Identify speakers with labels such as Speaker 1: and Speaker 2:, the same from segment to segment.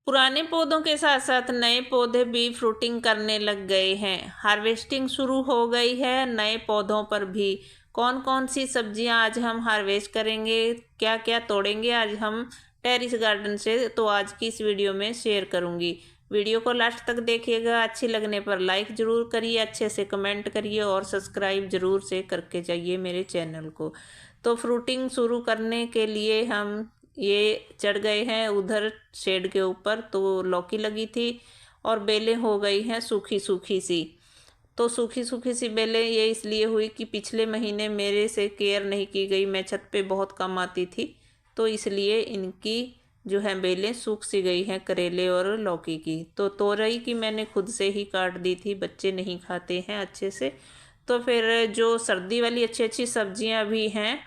Speaker 1: पुराने पौधों के साथ साथ नए पौधे भी फ्रूटिंग करने लग गए हैं। हार्वेस्टिंग शुरू हो गई है नए पौधों पर भी। कौन कौन सी सब्जियां आज हम हार्वेस्ट करेंगे, क्या क्या तोड़ेंगे आज हम टेरिस गार्डन से, तो आज की इस वीडियो में शेयर करूंगी। वीडियो को लास्ट तक देखिएगा। अच्छी लगने पर लाइक ज़रूर करिए, अच्छे से कमेंट करिए और सब्सक्राइब ज़रूर से करके जाइए मेरे चैनल को। तो फ्रूटिंग शुरू करने के लिए हम ये चढ़ गए हैं उधर शेड के ऊपर। तो लौकी लगी थी और बेलें हो गई हैं सूखी सूखी सी। तो सूखी सूखी सी बेलें ये इसलिए हुई कि पिछले महीने मेरे से केयर नहीं की गई, मैं छत पे बहुत कम आती थी, तो इसलिए इनकी जो है बेलें सूख सी गई हैं करेले और लौकी की। तो तोरई की मैंने खुद से ही काट दी थी, बच्चे नहीं खाते हैं अच्छे से। तो फिर जो सर्दी वाली अच्छी अच्छी सब्जियां भी हैं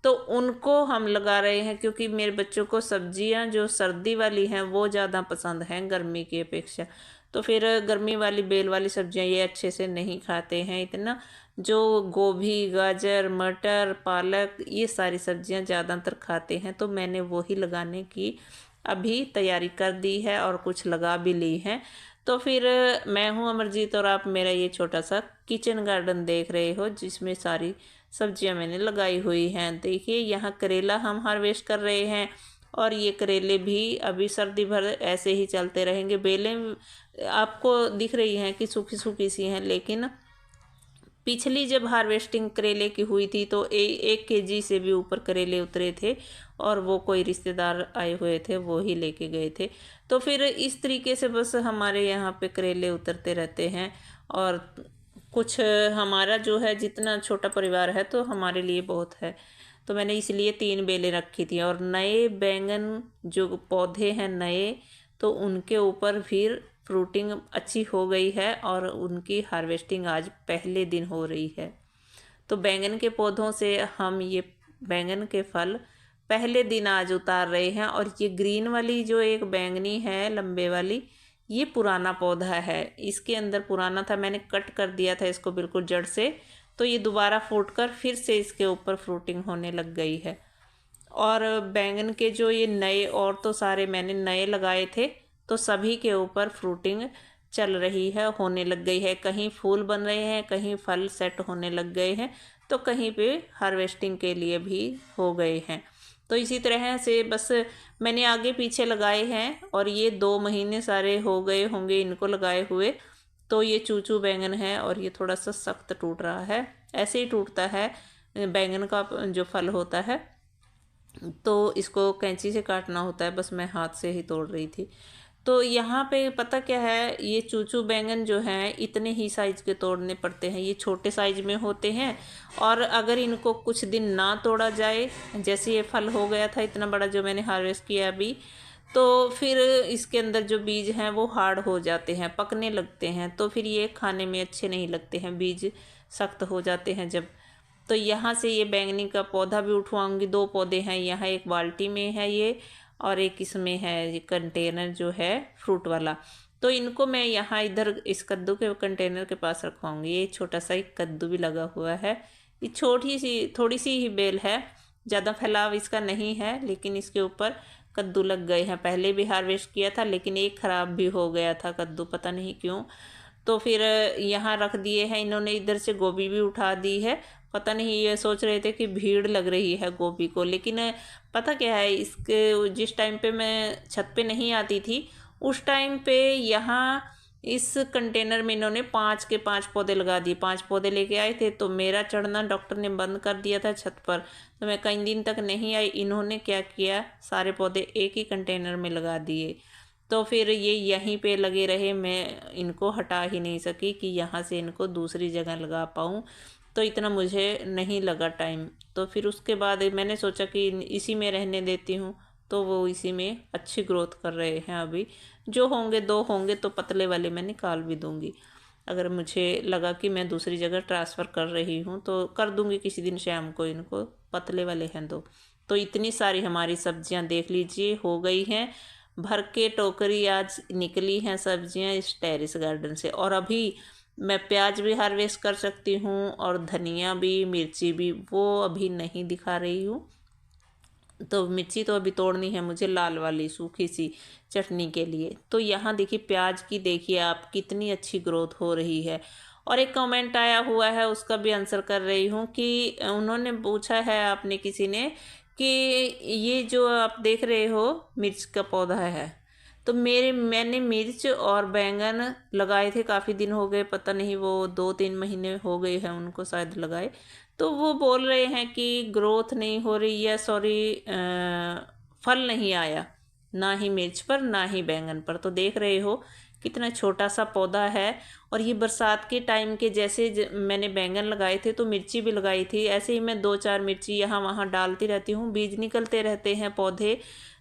Speaker 1: तो उनको हम लगा रहे हैं, क्योंकि मेरे बच्चों को सब्जियां जो सर्दी वाली हैं वो ज़्यादा पसंद हैं गर्मी की अपेक्षा। तो फिर गर्मी वाली बेल वाली सब्जियां ये अच्छे से नहीं खाते हैं इतना। जो गोभी, गाजर, मटर, पालक, ये सारी सब्जियां ज़्यादातर खाते हैं, तो मैंने वही लगाने की अभी तैयारी कर दी है और कुछ लगा भी ली है। तो फिर मैं हूँ अमरजीत और आप मेरा ये छोटा सा किचन गार्डन देख रहे हो जिसमें सारी सब्जियां मैंने लगाई हुई हैं। देखिए यहाँ करेला हम हार्वेस्ट कर रहे हैं और ये करेले भी अभी सर्दी भर ऐसे ही चलते रहेंगे। बेलें आपको दिख रही हैं कि सूखी सूखी सी हैं, लेकिन पिछली जब हार्वेस्टिंग करेले की हुई थी तो 1 केजी से भी ऊपर करेले उतरे थे और वो कोई रिश्तेदार आए हुए थे वो ही लेके गए थे। तो फिर इस तरीके से बस हमारे यहाँ पे करेले उतरते रहते हैं। और कुछ हमारा जो है जितना छोटा परिवार है तो हमारे लिए बहुत है। तो मैंने इसलिए 3 बेलें रखी थी और नए बैंगन जो पौधे हैं नए, तो उनके ऊपर फिर फ्रूटिंग अच्छी हो गई है और उनकी हार्वेस्टिंग आज पहले दिन हो रही है। तो बैंगन के पौधों से हम ये बैंगन के फल पहले दिन आज उतार रहे हैं। और ये ग्रीन वाली जो एक बैंगनी है लंबे वाली, ये पुराना पौधा है, इसके अंदर पुराना था, मैंने कट कर दिया था इसको बिल्कुल जड़ से। तो ये दोबारा फूट कर फिर से इसके ऊपर फ्रूटिंग होने लग गई है। और बैंगन के जो ये नए और तो सारे मैंने नए लगाए थे, तो सभी के ऊपर फ्रूटिंग चल रही है, होने लग गई है। कहीं फूल बन रहे हैं, कहीं फल सेट होने लग गए हैं, तो कहीं पे हार्वेस्टिंग के लिए भी हो गए हैं। तो इसी तरह से बस मैंने आगे पीछे लगाए हैं और ये 2 महीने सारे हो गए होंगे इनको लगाए हुए। तो ये चूचू बैंगन है और ये थोड़ा सा सख्त टूट रहा है, ऐसे ही टूटता है बैंगन का जो फल होता है। तो इसको कैंची से काटना होता है, बस मैं हाथ से ही तोड़ रही थी। तो यहाँ पे पता क्या है, ये चूचू बैंगन जो हैं इतने ही साइज के तोड़ने पड़ते हैं, ये छोटे साइज में होते हैं। और अगर इनको कुछ दिन ना तोड़ा जाए, जैसे ये फल हो गया था इतना बड़ा जो मैंने हार्वेस्ट किया अभी, तो फिर इसके अंदर जो बीज हैं वो हार्ड हो जाते हैं, पकने लगते हैं, तो फिर ये खाने में अच्छे नहीं लगते हैं, बीज सख्त हो जाते हैं जब। तो यहाँ से ये बैंगनी का पौधा भी उठवाऊंगी। 2 पौधे हैं यहाँ, एक बाल्टी में है ये और एक इसमें है ये कंटेनर जो है फ्रूट वाला। तो इनको मैं यहाँ इधर इस कद्दू के कंटेनर के पास रखवाऊंगी। ये छोटा सा एक कद्दू भी लगा हुआ है, ये छोटी सी थोड़ी सी ही बेल है, ज़्यादा फैलाव इसका नहीं है, लेकिन इसके ऊपर कद्दू लग गए हैं। पहले भी हार्वेस्ट किया था लेकिन एक ख़राब भी हो गया था कद्दू, पता नहीं क्यों। तो फिर यहाँ रख दिए हैं इन्होंने। इधर से गोभी भी उठा दी है। पता नहीं, ये सोच रहे थे कि भीड़ लग रही है गोभी को, लेकिन पता क्या है, इसके जिस टाइम पे मैं छत पे नहीं आती थी उस टाइम पे यहाँ इस कंटेनर में इन्होंने 5 के 5 पौधे लगा दिए। 5 पौधे लेके आए थे, तो मेरा चढ़ना डॉक्टर ने बंद कर दिया था छत पर, तो मैं कई दिन तक नहीं आई। इन्होंने क्या किया, सारे पौधे एक ही कंटेनर में लगा दिए। तो फिर ये यहीं पे लगे रहे, मैं इनको हटा ही नहीं सकी कि यहाँ से इनको दूसरी जगह लगा पाऊँ। तो इतना मुझे नहीं लगा टाइम। तो फिर उसके बाद मैंने सोचा कि इसी में रहने देती हूँ, तो वो इसी में अच्छी ग्रोथ कर रहे हैं। अभी जो होंगे 2 होंगे तो पतले वाले मैं निकाल भी दूँगी। अगर मुझे लगा कि मैं दूसरी जगह ट्रांसफ़र कर रही हूँ तो कर दूँगी किसी दिन शाम को, इनको पतले वाले हैं 2। तो इतनी सारी हमारी सब्जियां देख लीजिए हो गई हैं, भर के टोकरी आज निकली हैं सब्जियां इस टेरेस गार्डन से। और अभी मैं प्याज भी हार्वेस्ट कर सकती हूँ और धनिया भी, मिर्ची भी, वो अभी नहीं दिखा रही हूँ। तो मिर्ची तो अभी तोड़नी है मुझे, लाल वाली सूखी सी चटनी के लिए। तो यहाँ देखिए प्याज की, देखिए आप कितनी अच्छी ग्रोथ हो रही है। और एक कमेंट आया हुआ है, उसका भी आंसर कर रही हूँ कि उन्होंने पूछा है, आपने किसी ने, कि ये जो आप देख रहे हो मिर्च का पौधा है, तो मैंने मिर्च और बैंगन लगाए थे, काफ़ी दिन हो गए, पता नहीं वो 2-3 महीने हो गए हैं उनको शायद लगाए। तो वो बोल रहे हैं कि ग्रोथ नहीं हो रही है, सॉरी, फल नहीं आया, ना ही मिर्च पर ना ही बैंगन पर। तो देख रहे हो कितना छोटा सा पौधा है। और ये बरसात के टाइम के जैसे मैंने बैंगन लगाए थे तो मिर्ची भी लगाई थी, ऐसे ही मैं 2-4 मिर्ची यहाँ वहाँ डालती रहती हूँ, बीज निकलते रहते हैं पौधे,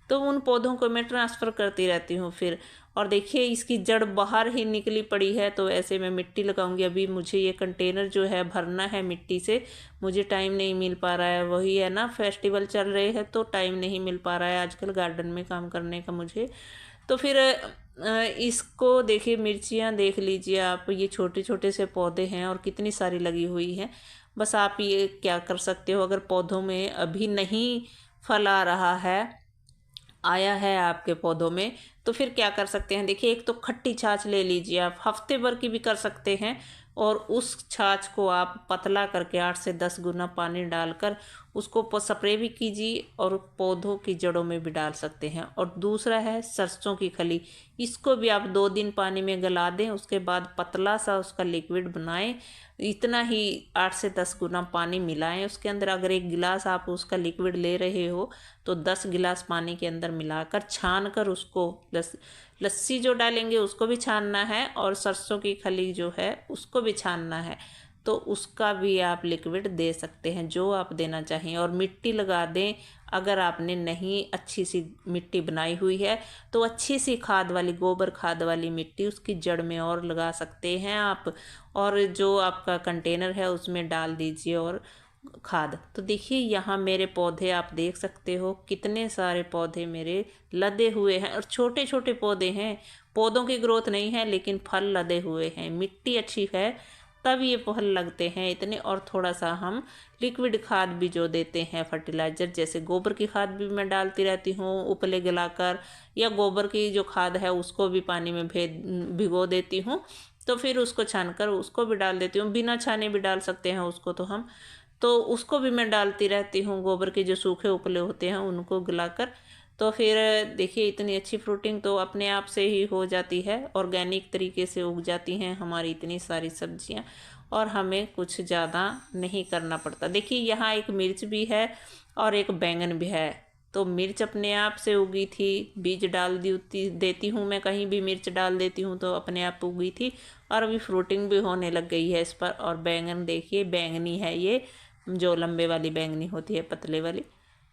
Speaker 1: तो उन पौधों को मैं ट्रांसफ़र करती रहती हूँ फिर। और देखिए इसकी जड़ बाहर ही निकली पड़ी है, तो ऐसे मैं मिट्टी लगाऊंगी। अभी मुझे ये कंटेनर जो है भरना है मिट्टी से, मुझे टाइम नहीं मिल पा रहा है, वही है ना, फेस्टिवल चल रहे हैं तो टाइम नहीं मिल पा रहा है आजकल गार्डन में काम करने का मुझे। तो फिर इसको देखिए, मिर्चियाँ देख लीजिए आप, ये छोटे छोटे से पौधे हैं और कितनी सारी लगी हुई हैं। बस आप ये क्या कर सकते हो, अगर पौधों में अभी नहीं फल आ रहा है, आया है आपके पौधों में, तो फिर क्या कर सकते हैं, देखिए एक तो खट्टी छाछ ले लीजिए, आप हफ्ते भर की भी कर सकते हैं। और उस छाछ को आप पतला करके 8 से 10 गुना पानी डालकर उसको स्प्रे भी कीजिए और पौधों की जड़ों में भी डाल सकते हैं। और दूसरा है सरसों की खली, इसको भी आप 2 दिन पानी में गला दें, उसके बाद पतला सा उसका लिक्विड बनाएं, इतना ही 8 से 10 गुना पानी मिलाएं उसके अंदर। अगर 1 गिलास आप उसका लिक्विड ले रहे हो तो 10 गिलास पानी के अंदर मिलाकर छान कर उसको, लस्सी जो डालेंगे उसको भी छानना है और सरसों की खली जो है उसको भी छानना है। तो उसका भी आप लिक्विड दे सकते हैं, जो आप देना चाहें। और मिट्टी लगा दें, अगर आपने नहीं अच्छी सी मिट्टी बनाई हुई है तो अच्छी सी खाद वाली, गोबर खाद वाली मिट्टी उसकी जड़ में और लगा सकते हैं आप। और जो आपका कंटेनर है उसमें डाल दीजिए और खाद। तो देखिए यहाँ मेरे पौधे आप देख सकते हो, कितने सारे पौधे मेरे लदे हुए हैं और छोटे छोटे पौधे हैं, पौधों की ग्रोथ नहीं है लेकिन फल लदे हुए हैं। मिट्टी अच्छी है तब ये फल लगते हैं इतने। और थोड़ा सा हम लिक्विड खाद भी जो देते हैं, फर्टिलाइज़र, जैसे गोबर की खाद भी मैं डालती रहती हूँ उपले गलाकर, या गोबर की जो खाद है उसको भी पानी में भिगो देती हूँ, तो फिर उसको छानकर उसको भी डाल देती हूँ। बिना छाने भी डाल सकते हैं उसको तो हम, तो उसको भी मैं डालती रहती हूँ, गोबर के जो सूखे उपले होते हैं उनको गलाकर। तो फिर देखिए इतनी अच्छी फ्रूटिंग तो अपने आप से ही हो जाती है, ऑर्गेनिक तरीके से उग जाती हैं हमारी इतनी सारी सब्जियां, और हमें कुछ ज़्यादा नहीं करना पड़ता। देखिए यहाँ एक मिर्च भी है और एक बैंगन भी है। तो मिर्च अपने आप से उगी थी, बीज डाल देती हूँ मैं, कहीं भी मिर्च डाल देती हूँ तो अपने आप उगी थी, और अभी फ्रूटिंग भी होने लग गई है इस पर। और बैंगन देखिए, बैंगनी है ये, जो लंबे वाली बैंगनी होती है, पतले वाली,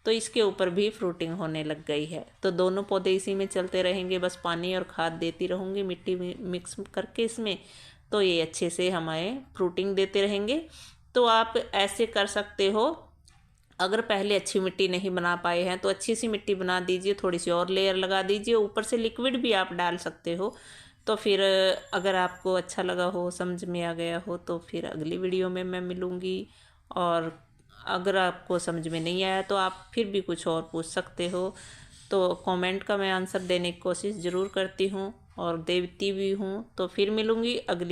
Speaker 1: तो इसके ऊपर भी फ्रूटिंग होने लग गई है। तो दोनों पौधे इसी में चलते रहेंगे, बस पानी और खाद देती रहूँगी मिट्टी में मिक्स करके इसमें, तो ये अच्छे से हमारे फ्रूटिंग देते रहेंगे। तो आप ऐसे कर सकते हो, अगर पहले अच्छी मिट्टी नहीं बना पाए हैं तो अच्छी सी मिट्टी बना दीजिए, थोड़ी सी और लेयर लगा दीजिए, ऊपर से लिक्विड भी आप डाल सकते हो। तो फिर अगर आपको अच्छा लगा हो, समझ में आ गया हो, तो फिर अगली वीडियो में मैं मिलूँगी। और अगर आपको समझ में नहीं आया तो आप फिर भी कुछ और पूछ सकते हो, तो कमेंट का मैं आंसर देने की कोशिश ज़रूर करती हूँ और देती भी हूँ। तो फिर मिलूँगी अगली